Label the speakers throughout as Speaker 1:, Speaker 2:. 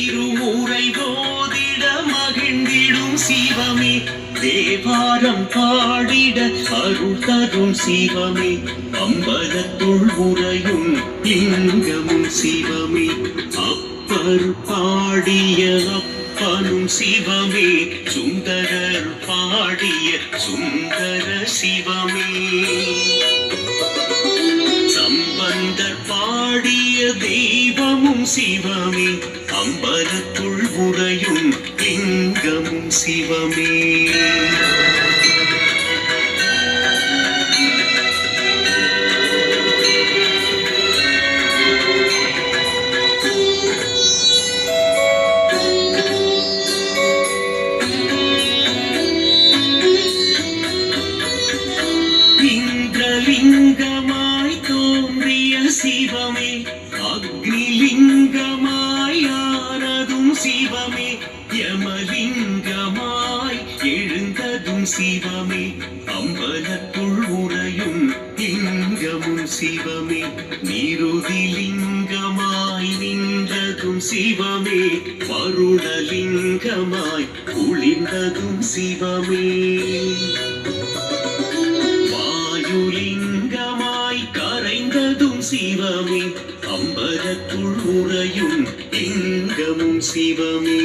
Speaker 1: திருமுறை போதிட மகிழ்ந்திடும் சிவமே தேவாரம் பாடிட அருள் தரும் சிவமே அம்பலத்துள் உறையும் லிங்கமும் சிவமே அப்பர் பாடிய அப்பனும் சிவமே சுந்தரர் பாடிய சுந்தர சிவமே சம்பந்தர் பாடிய தெய்வமும் சிவமே அம்பலத்துள் உறையும் லிங்கமும் சிவமே லிங்கமாய் தோன்றிய சிவமே அக்னிலிங்கமாய் ஆனதும் சிவமே யமலிங்கமாய் எழுந்ததும் சிவமே அம்பலத்துள் உறையும் லிங்கமும் சிவமே நிருதிலிங்கமாய் நின்றதும் சிவமே வருணலிங்கமாய் குளிர்ந்ததும் சிவமே லிங்கமாய் கரைந்ததும் சிவமே அம்பலத்துள் உறையும் லிங்கமும் சிவமே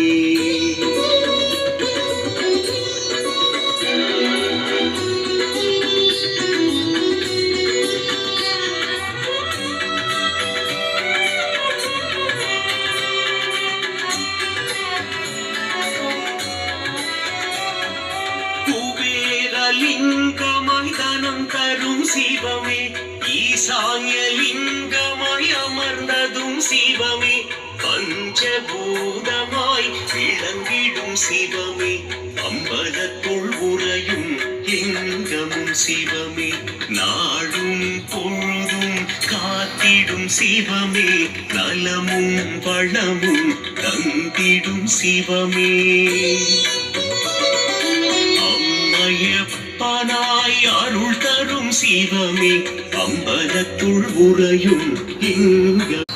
Speaker 1: லிங்கமாய் தனம் தரும் சிவமே ஈசான்ய லிங்கமாய் அமர்ந்ததும் சிவமே பஞ்சபூதமாய் விளங்கிடும் சிவமே அம்பலத்துள் உறையும் லிங்கமும் சிவமே நாடும் பொழுதும் காத்திடும் சிவமே நலமும் வளமும் தந்திடும் சிவமே அம்மையப்பனாய் அருள் தரும் சிவமே அம்பலத்துள் உறையும் லிங்கம்